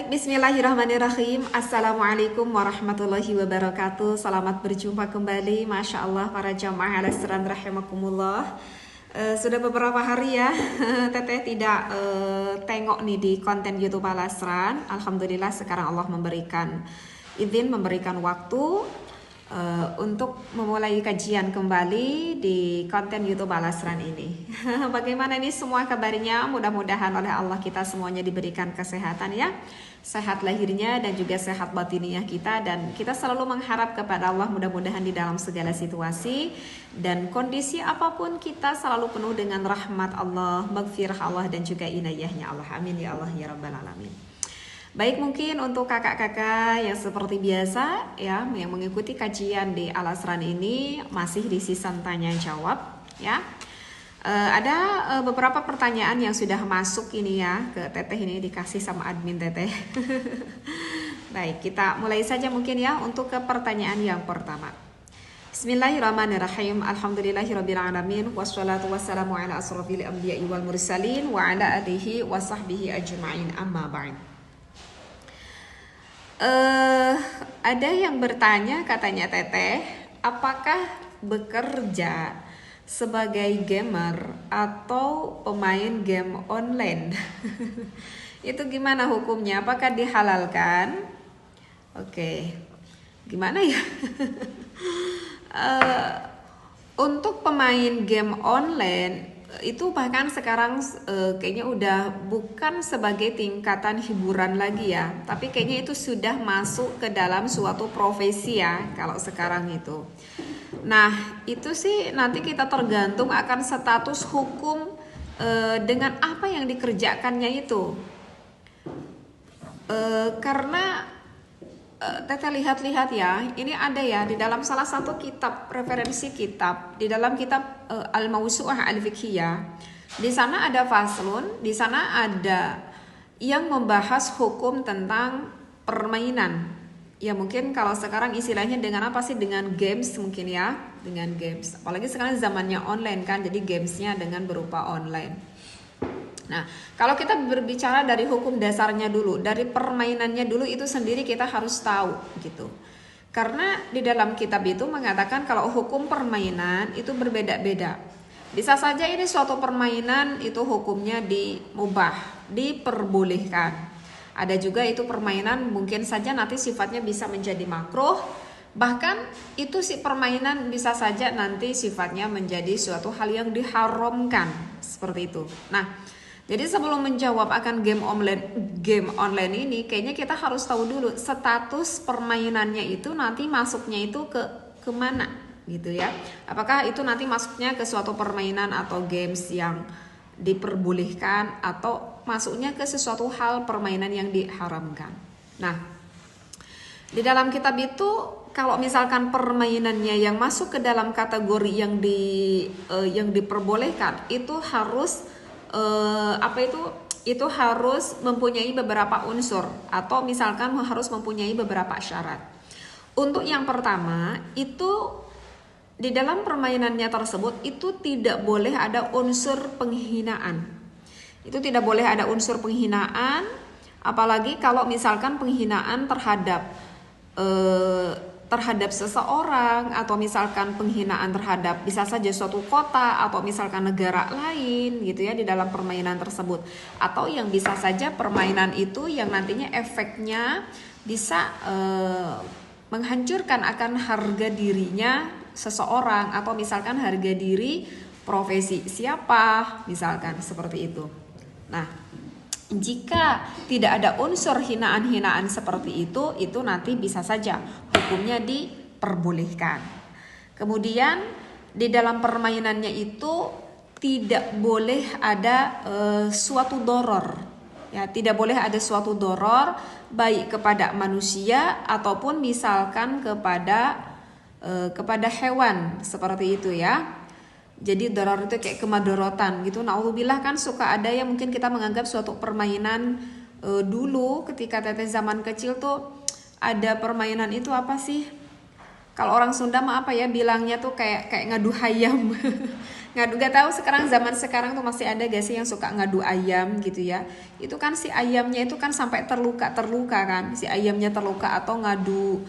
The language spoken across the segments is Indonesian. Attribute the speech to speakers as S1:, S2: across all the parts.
S1: Baik, bismillahirrahmanirrahim. Assalamualaikum warahmatullahi wabarakatuh. Selamat berjumpa kembali. Masya Allah para jamaah Al-Asran rahimakumullah. Sudah beberapa hari ya Teteh tidak tengok nih di konten YouTube Al-Asran. Alhamdulillah sekarang Allah memberikan izin, memberikan waktu untuk memulai kajian kembali di konten YouTube Al-Asran ini. Bagaimana ini semua kabarnya? Mudah-mudahan oleh Allah kita semuanya diberikan kesehatan ya, sehat lahirnya dan juga sehat batiniah kita, dan kita selalu mengharap kepada Allah mudah-mudahan di dalam segala situasi dan kondisi apapun kita selalu penuh dengan rahmat Allah, maghfirah Allah dan juga inayahnya Allah. Amin ya Allah ya rabbal alamin. Baik, mungkin untuk kakak-kakak yang seperti biasa ya, yang mengikuti kajian di Al-Asran ini masih di season tanya jawab ya. Ada beberapa pertanyaan yang sudah masuk ini ya ke Teteh, ini dikasih sama admin Teteh. Baik, kita mulai saja mungkin ya untuk ke pertanyaan yang pertama. Bismillahirrahmanirrahim. Alhamdulillahirabbil alamin wassalatu wassalamu ala asrofil anbiya'i wal mursalin wa ala alihi wa sahbihi ajma'in, amma ba'd. Ada yang bertanya, katanya Teteh, apakah bekerja sebagai gamer atau pemain game online itu gimana hukumnya? Apakah dihalalkan? Oke, gimana ya? Untuk pemain game online itu bahkan sekarang kayaknya udah bukan sebagai tingkatan hiburan lagi ya, tapi kayaknya itu sudah masuk ke dalam suatu profesi ya kalau sekarang itu. Nah itu sih nanti kita tergantung akan status hukum dengan apa yang dikerjakannya itu. Karena Teteh lihat-lihat ya, ini ada ya di dalam salah satu kitab, referensi kitab, di dalam kitab Al-Mawsu'ah Al-Fiqhiyah. Di sana ada faslun, di sana ada yang membahas hukum tentang permainan. Ya mungkin kalau sekarang istilahnya dengan apa sih? Dengan games mungkin ya, dengan games. Apalagi sekarang zamannya online kan, jadi gamesnya dengan berupa online. Nah, kalau kita berbicara dari hukum dasarnya dulu, dari permainannya dulu itu sendiri kita harus tahu gitu. Karena di dalam kitab itu mengatakan kalau hukum permainan itu berbeda-beda. Bisa saja ini suatu permainan itu hukumnya dimubah, diperbolehkan. Ada juga itu permainan mungkin saja nanti sifatnya bisa menjadi makruh. Bahkan itu si permainan bisa saja nanti sifatnya menjadi suatu hal yang diharamkan, seperti itu. Nah, jadi sebelum menjawab akan game online ini, kayaknya kita harus tahu dulu status permainannya itu nanti masuknya itu ke mana gitu ya. Apakah itu nanti masuknya ke suatu permainan atau games yang diperbolehkan, atau masuknya ke sesuatu hal permainan yang diharamkan. Nah, di dalam kitab itu kalau misalkan permainannya yang masuk ke dalam kategori yang diperbolehkan itu harus itu harus mempunyai beberapa unsur, atau misalkan harus mempunyai beberapa syarat. Untuk yang pertama itu di dalam permainannya tersebut itu tidak boleh ada unsur penghinaan. Itu tidak boleh ada unsur penghinaan, apalagi kalau misalkan penghinaan terhadap seseorang, atau misalkan penghinaan terhadap bisa saja suatu kota atau misalkan negara lain gitu ya di dalam permainan tersebut, atau yang bisa saja permainan itu yang nantinya efeknya bisa menghancurkan akan harga dirinya seseorang, atau misalkan harga diri profesi siapa misalkan seperti itu. Nah, jika tidak ada unsur hinaan-hinaan seperti itu nanti bisa saja hukumnya diperbolehkan. Kemudian di dalam permainannya itu tidak boleh ada suatu doror. Ya, tidak boleh ada suatu doror baik kepada manusia ataupun misalkan kepada hewan seperti itu ya. Jadi doror itu kayak kemadorotan gitu. Naudzubillah, kan suka ada yang mungkin kita menganggap suatu permainan dulu ketika Teteh zaman kecil tuh ada permainan itu apa sih? Kalau orang Sunda mah apa ya bilangnya tuh kayak ngadu hayam. Ngadu, gak tahu sekarang, zaman sekarang tuh masih ada gak sih yang suka ngadu ayam gitu ya. Itu kan si ayamnya itu kan sampai terluka kan, si ayamnya terluka, atau ngadu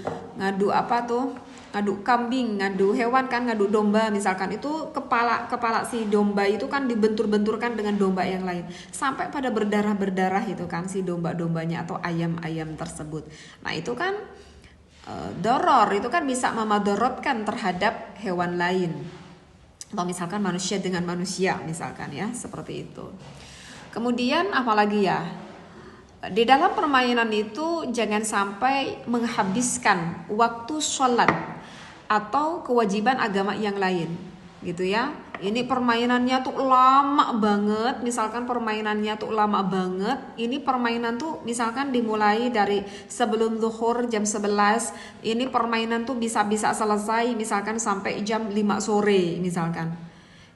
S1: apa tuh, ngadu kambing, ngadu hewan kan, ngadu domba misalkan, itu kepala si domba itu kan dibentur-benturkan dengan domba yang lain sampai pada berdarah itu kan si domba-dombanya atau ayam-ayam tersebut. Nah itu kan doror, itu kan bisa memadorotkan terhadap hewan lain, atau misalkan manusia dengan manusia misalkan ya, seperti itu. Kemudian apalagi ya, di dalam permainan itu jangan sampai menghabiskan waktu sholat atau kewajiban agama yang lain gitu ya. Ini permainannya tuh lama banget, misalkan permainannya tuh lama banget. Ini permainan tuh misalkan dimulai dari sebelum zuhur jam 11. Ini permainan tuh bisa selesai misalkan sampai jam 5 sore misalkan.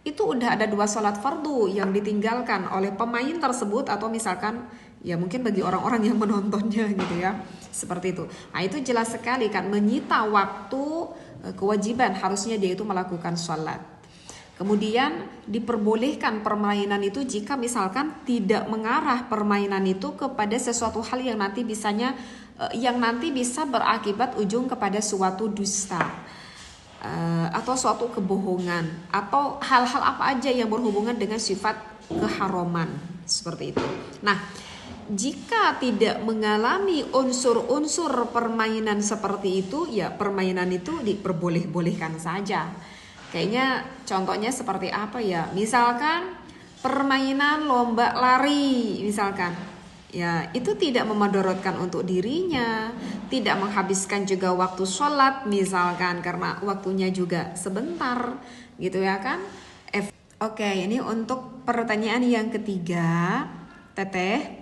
S1: Itu udah ada 2 sholat fardu yang ditinggalkan oleh pemain tersebut, atau misalkan ya mungkin bagi orang-orang yang menontonnya gitu ya, seperti itu. Nah itu jelas sekali kan menyita waktu kewajiban, harusnya dia itu melakukan sholat. Kemudian diperbolehkan permainan itu jika misalkan tidak mengarah permainan itu kepada sesuatu hal yang nanti bisa berakibat ujung kepada suatu dusta, atau suatu kebohongan, atau hal-hal apa aja yang berhubungan dengan sifat keharaman, seperti itu. Nah, jika tidak mengalami unsur-unsur permainan seperti itu, ya permainan itu diperboleh-bolehkan saja. Kayaknya contohnya seperti apa ya? Misalkan permainan lomba lari misalkan. Ya, itu tidak memadorotkan untuk dirinya, tidak menghabiskan juga waktu sholat misalkan, karena waktunya juga sebentar gitu ya kan. Oke, ini untuk pertanyaan yang ketiga, Teteh.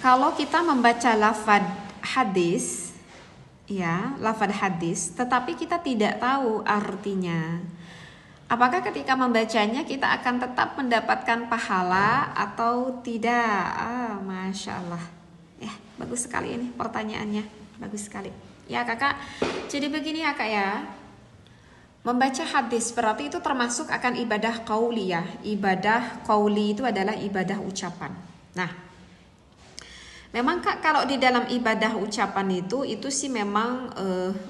S1: Kalau kita membaca lafadz hadis, ya, lafadz hadis, tetapi kita tidak tahu artinya, apakah ketika membacanya kita akan tetap mendapatkan pahala atau tidak? Masya Allah. Ya, bagus sekali ini pertanyaannya, bagus sekali. Ya kakak, jadi begini ya kak ya. Membaca hadis berarti itu termasuk akan ibadah qauli ya. Ibadah qauli itu adalah ibadah ucapan. Nah, memang kak kalau di dalam ibadah ucapan itu sih memang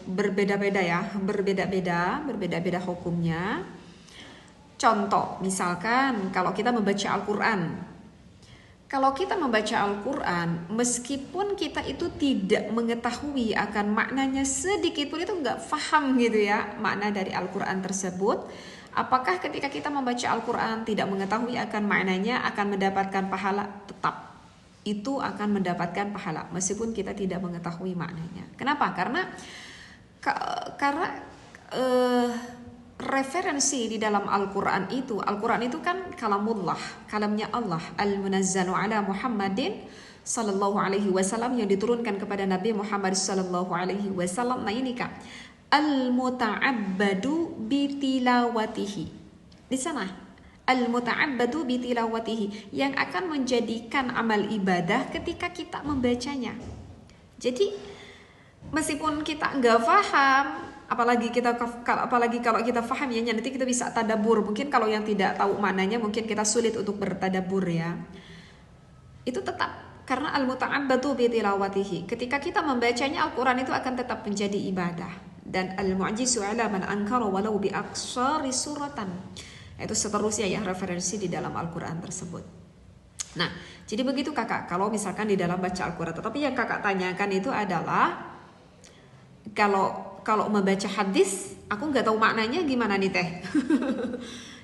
S1: berbeda-beda ya, berbeda-beda hukumnya. Contoh, misalkan kalau kita membaca Al-Quran. Kalau kita membaca Al-Quran, meskipun kita itu tidak mengetahui akan maknanya sedikit pun, itu nggak paham gitu ya makna dari Al-Quran tersebut, apakah ketika kita membaca Al-Quran tidak mengetahui akan maknanya akan mendapatkan pahala? Tetap, itu akan mendapatkan pahala meskipun kita tidak mengetahui maknanya. Kenapa? Karena referensi di dalam Al-Quran itu kan kalamullah, kalamnya Allah, al-munazzalu ala Muhammadin sallallahu alaihi wasallam, yang diturunkan kepada Nabi Muhammad sallallahu alaihi wasallam. Nah ini kak, al-muta'abbadu bitilawatihi. Di sana al-muta'abbadu bitilawatihi, yang akan menjadikan amal ibadah ketika kita membacanya. Jadi meskipun kita nggak paham, apalagi kalau kita paham ya, nanti kita bisa tadabbur. Mungkin kalau yang tidak tahu maknanya mungkin kita sulit untuk bertadabbur ya. Itu tetap karena al-muta'abbadu bi tilawatihi. Ketika kita membacanya, Al-Qur'an itu akan tetap menjadi ibadah. Dan al-mu'jizu 'ala man ankara walau bi aqsari suratan. Itu seterusnya ya referensi di dalam Al-Qur'an tersebut. Nah, jadi begitu kakak kalau misalkan di dalam baca Al-Qur'an. Tetapi yang kakak tanyakan itu adalah kalau membaca hadis, aku nggak tahu maknanya gimana nih teh.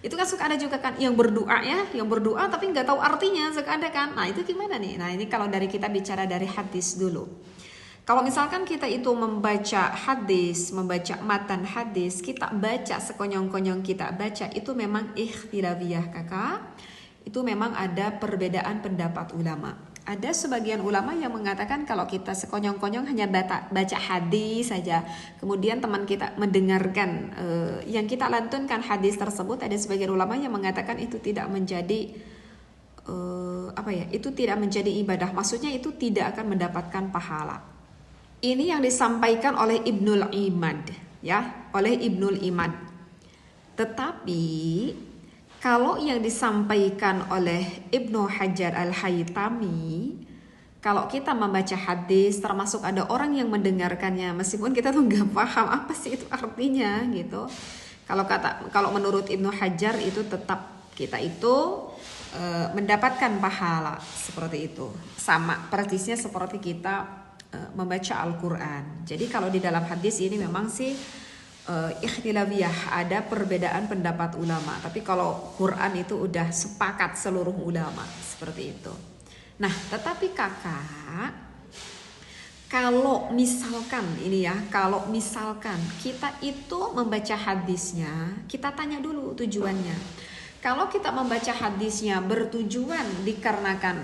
S1: Itu kan suka ada juga kan yang berdoa tapi nggak tahu artinya, suka ada kan. Nah itu gimana nih? Nah ini kalau dari kita bicara dari hadis dulu. Kalau misalkan kita itu membaca hadis, membaca matan hadis, kita baca sekonyong-konyong kita baca, itu memang ikhtilafiyah kakak. Itu memang ada perbedaan pendapat ulama. Ada sebagian ulama yang mengatakan kalau kita sekonyong-konyong hanya baca hadis saja, kemudian teman kita mendengarkan yang kita lantunkan hadis tersebut, ada sebagian ulama yang mengatakan itu tidak menjadi itu tidak menjadi ibadah, maksudnya itu tidak akan mendapatkan pahala. Ini yang disampaikan oleh Ibnul Imad ya, oleh Ibnul Imad. Tetapi kalau yang disampaikan oleh Ibnu Hajar Al-Haytami, kalau kita membaca hadis, termasuk ada orang yang mendengarkannya, meskipun kita tuh nggak paham apa sih itu artinya gitu. Kalau menurut Ibnu Hajar itu tetap kita itu mendapatkan pahala seperti itu, sama persisnya seperti kita membaca Al-Quran. Jadi kalau di dalam hadis ini memang sih ikhtilafiyah, ada perbedaan pendapat ulama. Tapi kalau Quran itu udah sepakat seluruh ulama seperti itu. Nah, tetapi kakak, kalau misalkan ini ya, kalau misalkan kita itu membaca hadisnya, kita tanya dulu tujuannya. Kalau kita membaca hadisnya bertujuan dikarenakan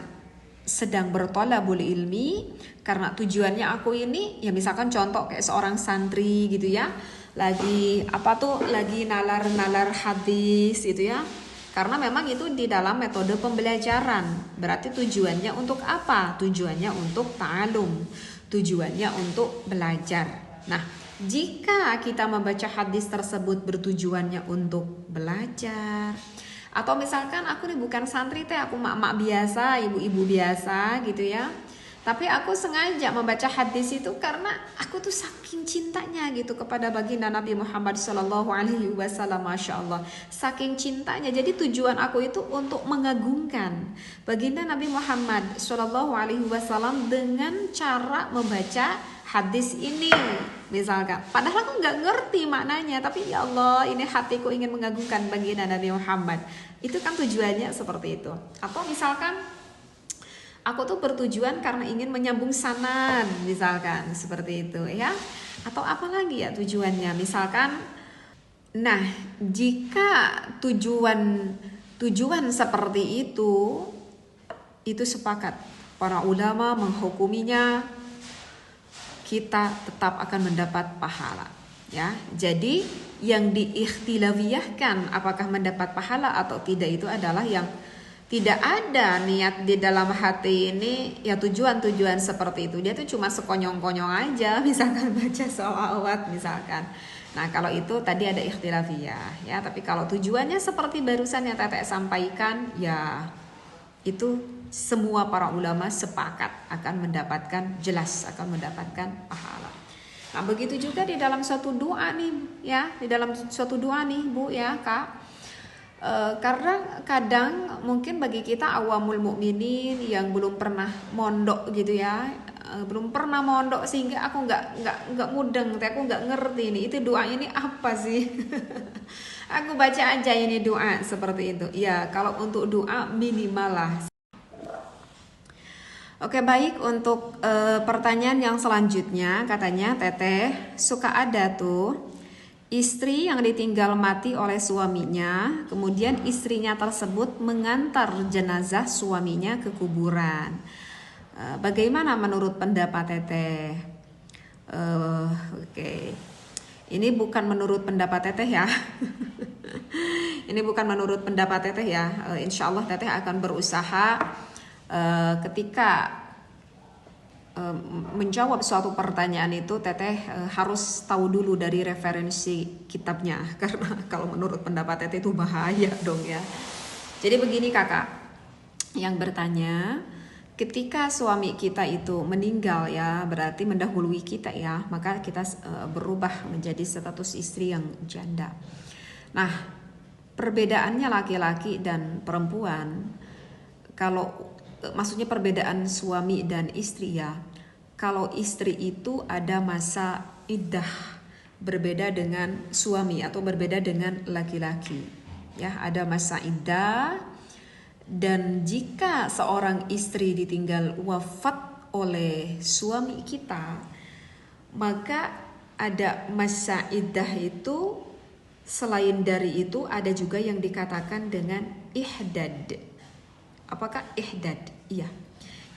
S1: sedang bertolabul ilmi, karena tujuannya aku ini, ya misalkan contoh kayak seorang santri gitu ya, lagi nalar hadis gitu ya, karena memang itu di dalam metode pembelajaran. Berarti tujuannya untuk apa? Tujuannya untuk ta'alum, tujuannya untuk belajar. Nah, jika kita membaca hadis tersebut bertujuannya untuk belajar, atau misalkan aku nih bukan santri teh, aku mak-mak biasa, ibu-ibu biasa gitu ya, tapi aku sengaja membaca hadis itu karena aku tuh saking cintanya gitu kepada baginda Nabi Muhammad SAW, Masya Allah, saking cintanya. Jadi tujuan aku itu untuk mengagungkan baginda Nabi Muhammad SAW dengan cara membaca hadis ini misalkan. Padahal aku nggak ngerti maknanya, tapi ya Allah, ini hatiku ingin mengagungkan baginda Nabi Muhammad. Itu kan tujuannya seperti itu. Atau misalkan aku tuh bertujuan karena ingin menyambung sanad misalkan seperti itu ya. Atau apa lagi ya tujuannya misalkan. Nah, jika tujuan seperti itu sepakat para ulama menghukuminya, kita tetap akan mendapat pahala ya. Jadi yang diikhtilafiyahkan apakah mendapat pahala atau tidak itu adalah yang tidak ada niat di dalam hati ini ya, tujuan seperti itu. Dia tuh cuma sekonyong-konyong aja, misalkan baca sholawat misalkan. Nah, kalau itu tadi ada ikhtilafiyah ya. Tapi kalau tujuannya seperti barusan yang Teteh sampaikan, ya itu semua para ulama sepakat akan mendapatkan, jelas akan mendapatkan pahala. Nah, begitu juga di dalam suatu doa nih ya, di dalam suatu doa nih Bu ya Kak. Karena kadang mungkin bagi kita awamul mukminin yang belum pernah mondok gitu ya, belum pernah mondok sehingga aku nggak mudeng, aku nggak ngerti nih itu doa ini apa sih. Aku baca aja ini doa seperti itu ya. Kalau untuk doa minimal lah. Oke, baik, untuk pertanyaan yang selanjutnya, katanya Teteh suka ada tuh istri yang ditinggal mati oleh suaminya, kemudian istrinya tersebut mengantar jenazah suaminya ke kuburan. Bagaimana menurut pendapat Teteh? Oke. Ini bukan menurut pendapat Teteh ya. Ini bukan menurut pendapat Teteh ya. Insya Allah Teteh akan berusaha ketika menjawab suatu pertanyaan itu Teteh harus tahu dulu dari referensi kitabnya, karena kalau menurut pendapat Teteh itu bahaya dong ya. Jadi begini kakak yang bertanya, ketika suami kita itu meninggal ya, berarti mendahului kita ya, maka kita berubah menjadi status istri yang janda. Nah, perbedaannya laki-laki dan perempuan, kalau maksudnya perbedaan suami dan istri ya. Kalau istri itu ada masa iddah, berbeda dengan suami atau berbeda dengan laki-laki. Ya, ada masa iddah, dan jika seorang istri ditinggal wafat oleh suami kita, maka ada masa iddah itu. Selain dari itu ada juga yang dikatakan dengan ihdad. Apakah ihdad? Iya.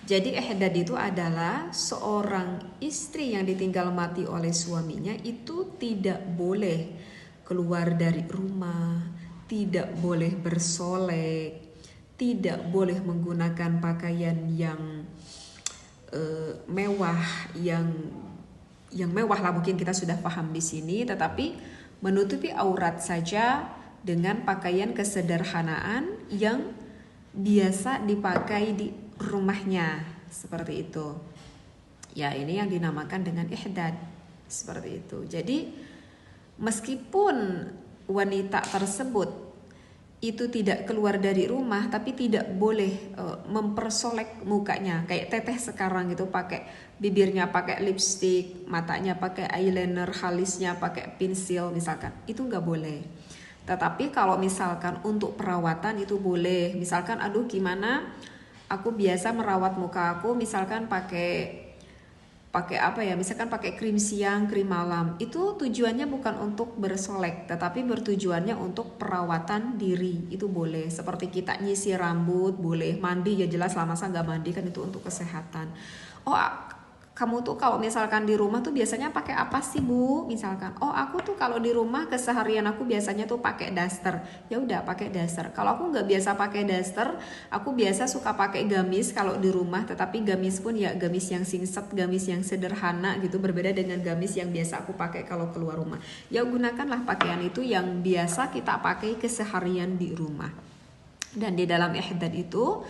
S1: Jadi ihdad itu adalah seorang istri yang ditinggal mati oleh suaminya itu tidak boleh keluar dari rumah, tidak boleh bersolek, tidak boleh menggunakan pakaian yang mewah, yang mewah lah mungkin kita sudah paham di sini, tetapi menutupi aurat saja dengan pakaian kesederhanaan yang biasa dipakai di rumahnya, seperti itu. Ya, ini yang dinamakan dengan ihdad, seperti itu. Jadi meskipun wanita tersebut itu tidak keluar dari rumah, tapi tidak boleh mempersolek mukanya kayak teteh sekarang gitu, pakai bibirnya pakai lipstick, matanya pakai eyeliner, alisnya pakai pensil misalkan, itu nggak boleh. Tetapi kalau misalkan untuk perawatan itu boleh. Misalkan aduh gimana, aku biasa merawat muka aku misalkan pakai apa ya, misalkan pakai krim siang, krim malam, itu tujuannya bukan untuk bersolek, tetapi bertujuannya untuk perawatan diri, itu boleh. Seperti kita nyisir rambut, boleh. Mandi ya jelas lah, masa nggak mandi, kan itu untuk kesehatan. Oh, kamu tuh kalau misalkan di rumah tuh biasanya pakai apa sih Bu? Misalkan, oh aku tuh kalau di rumah keseharian aku biasanya tuh pakai daster. Ya udah pakai daster. Kalau aku nggak biasa pakai daster, aku biasa suka pakai gamis kalau di rumah. Tetapi gamis pun ya gamis yang singset, gamis yang sederhana gitu, berbeda dengan gamis yang biasa aku pakai kalau keluar rumah. Ya gunakanlah pakaian itu yang biasa kita pakai keseharian di rumah. Dan di dalam ihdad itu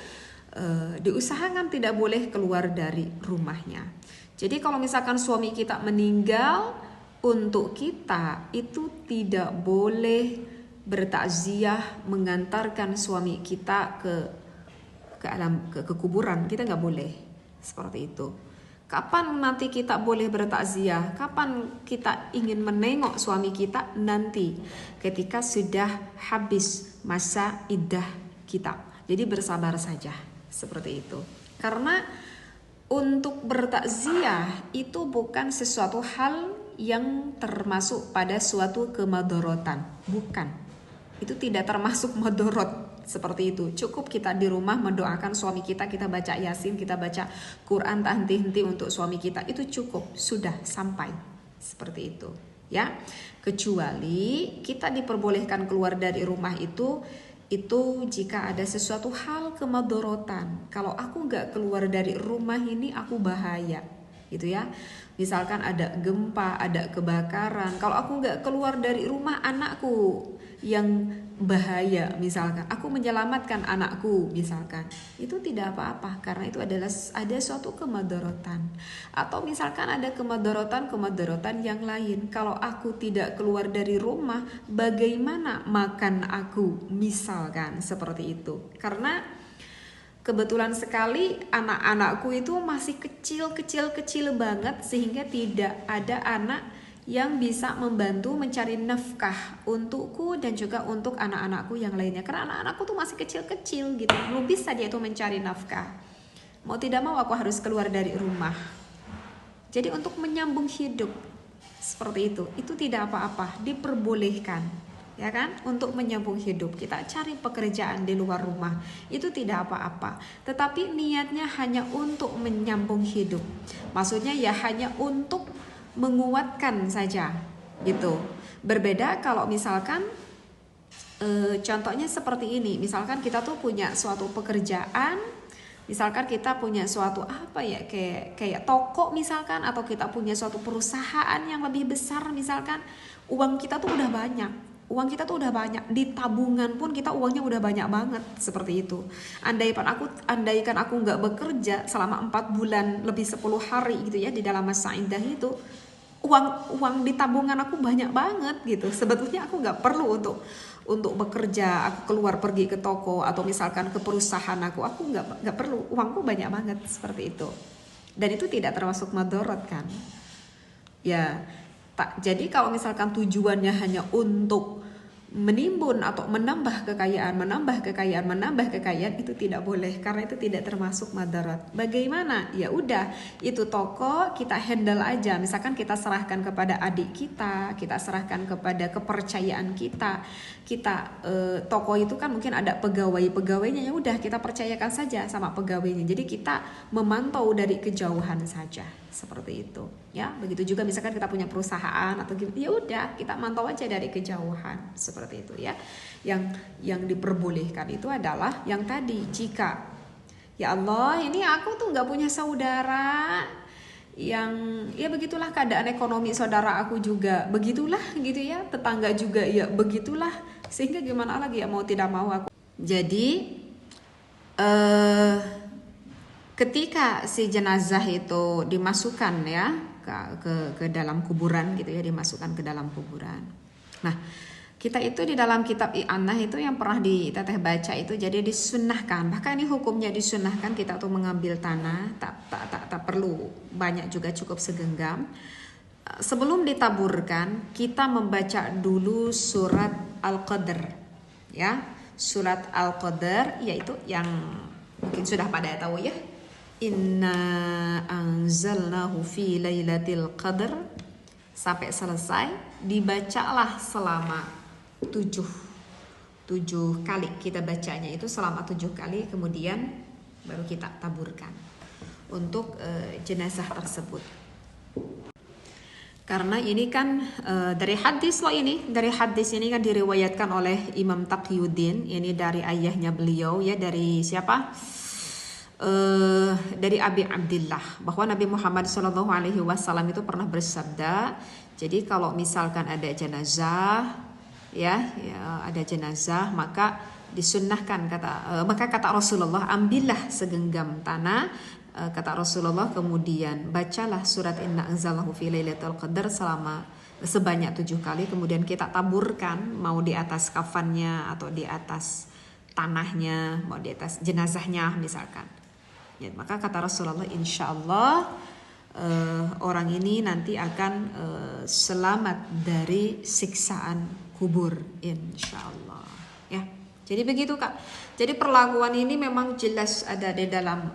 S1: diusahakan tidak boleh keluar dari rumahnya. Jadi kalau misalkan suami kita meninggal, untuk kita itu tidak boleh bertakziah mengantarkan suami kita ke kuburan. Kita nggak boleh seperti itu. Kapan nanti kita boleh bertakziah? Kapan kita ingin menengok suami kita? Nanti ketika sudah habis masa iddah kita. Jadi bersabar saja, seperti itu. Karena untuk bertakziah itu bukan sesuatu hal yang termasuk pada suatu kemadorotan, bukan. Itu tidak termasuk madorot seperti itu. Cukup kita di rumah mendoakan suami kita, kita baca Yasin, kita baca Quran tak henti-henti untuk suami kita, itu cukup, sudah sampai seperti itu, ya. Kecuali kita diperbolehkan keluar dari rumah itu jika ada sesuatu hal kemadorotan. Kalau aku nggak keluar dari rumah ini aku bahaya, gitu ya. Misalkan ada gempa, ada kebakaran. Kalau aku nggak keluar dari rumah, anakku yang bahaya, misalkan aku menyelamatkan anakku, misalkan itu tidak apa-apa, karena itu adalah ada suatu kemadorotan. Atau misalkan ada kemadorotan yang lain. Kalau aku tidak keluar dari rumah, bagaimana makan aku, misalkan seperti itu. Karena kebetulan sekali anak-anakku itu masih kecil banget, sehingga tidak ada anak yang bisa membantu mencari nafkah untukku dan juga untuk anak-anakku yang lainnya. Karena anak-anakku tuh masih kecil-kecil gitu, belum bisa dia itu mencari nafkah. Mau tidak mau aku harus keluar dari rumah. Jadi untuk menyambung hidup seperti itu tidak apa-apa, diperbolehkan, ya kan? Untuk menyambung hidup kita cari pekerjaan di luar rumah, itu tidak apa-apa. Tetapi niatnya hanya untuk menyambung hidup. Maksudnya ya hanya untuk menguatkan saja gitu. Berbeda kalau misalkan contohnya seperti ini, misalkan kita tuh punya suatu pekerjaan, misalkan kita punya suatu apa ya, kayak toko misalkan, atau kita punya suatu perusahaan yang lebih besar, misalkan uang kita tuh udah banyak, di tabungan pun kita uangnya udah banyak banget, seperti itu. Andaikan aku nggak bekerja selama 4 bulan lebih 10 hari gitu ya, di dalam masa iddah itu uang di tabungan aku banyak banget gitu. Sebetulnya aku nggak perlu untuk bekerja, aku keluar pergi ke toko atau misalkan ke perusahaan aku nggak perlu, uangku banyak banget, seperti itu. Dan itu tidak termasuk madorot kan ya. Jadi kalau misalkan tujuannya hanya untuk menimbun atau menambah kekayaan, itu tidak boleh, karena itu tidak termasuk madarat. Bagaimana? Ya udah, itu toko kita handle aja. Misalkan kita serahkan kepada adik kita serahkan kepada kepercayaan kita. Toko itu kan mungkin ada pegawainya, ya udah kita percayakan saja sama pegawainya. Jadi kita memantau dari kejauhan saja, seperti itu. Ya, begitu juga misalkan kita punya perusahaan atau gitu, ya udah kita mantau aja dari kejauhan, seperti itu ya. Yang diperbolehkan itu adalah yang tadi, jika ya Allah ini aku tuh nggak punya saudara, yang ya begitulah keadaan ekonomi saudara aku juga begitulah gitu ya, tetangga juga ya begitulah, Sehingga gimana lagi ya, mau tidak mau aku. Jadi ketika si jenazah itu dimasukkan ya ke dalam kuburan gitu ya, dimasukkan ke dalam kuburan. Nah, kita itu di dalam kitab I'anah itu yang pernah teteh baca itu, jadi disunnahkan, bahkan ini hukumnya disunnahkan kita tuh mengambil tanah, tak perlu banyak juga, cukup segenggam. Sebelum ditaburkan, kita membaca dulu surat Al-Qadr ya. Surat Al-Qadr yaitu yang mungkin sudah pada tahu ya. Inna anzalnahu fi lailatul qadr sampai selesai, dibacalah selama 7 kali, kita bacanya itu selama 7 kali, kemudian baru kita taburkan untuk jenazah tersebut. Karena ini kan dari hadis ini kan diriwayatkan oleh Imam Taqiyuddin, ini dari ayahnya beliau ya, dari siapa? Dari Abi Abdillah, bahwa Nabi Muhammad SAW itu pernah bersabda, jadi kalau misalkan ada jenazah ya ada jenazah, maka disunnahkan maka kata Rasulullah, ambillah segenggam tanah, kata Rasulullah, kemudian bacalah surat Inna anzalnahu fi lailatul qadar sebanyak 7 kali, kemudian kita taburkan, mau di atas kafannya atau di atas tanahnya, mau di atas jenazahnya misalkan ya. Maka kata Rasulullah, insya Allah orang ini nanti akan selamat dari siksaan kubur, insya Allah ya. Jadi begitu Kak. Jadi perlakuan ini memang jelas ada di dalam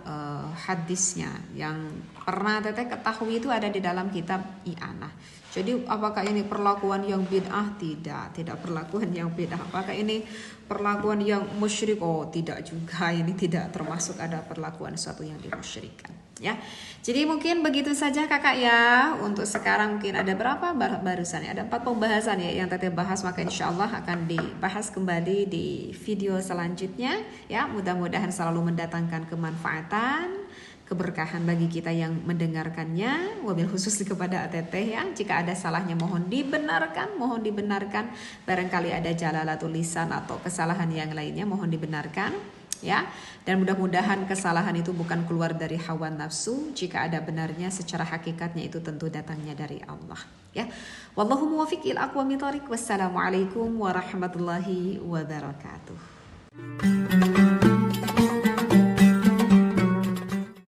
S1: hadisnya, yang pernah teteh ketahui itu ada di dalam kitab I'anah. Jadi apakah ini perlakuan yang bid'ah? Tidak perlakuan yang bid'ah. Apakah ini perlakuan yang musyrik? Oh, tidak juga. Ini tidak termasuk ada perlakuan suatu yang dimusyrikan ya. Jadi mungkin begitu saja Kakak ya. Untuk sekarang mungkin ada berapa barusan ya? Ada 4 pembahasan ya yang teteh bahas, maka insya Allah akan dibahas kembali di video selanjutnya ya. Mudah-mudahan selalu mendatangkan kemanfaatan, keberkahan bagi kita yang mendengarkannya. Wabil khusus kepada teteh ya, jika ada salahnya mohon dibenarkan. Barangkali ada jalalatul lisan atau kesalahan yang lainnya, mohon dibenarkan ya. Dan mudah-mudahan kesalahan itu bukan keluar dari hawa nafsu. Jika ada benarnya, secara hakikatnya itu tentu datangnya dari Allah ya. Wallahu muwaffiq ila aqwamit thoriq. Wassalamualaikum warahmatullahi wabarakatuh.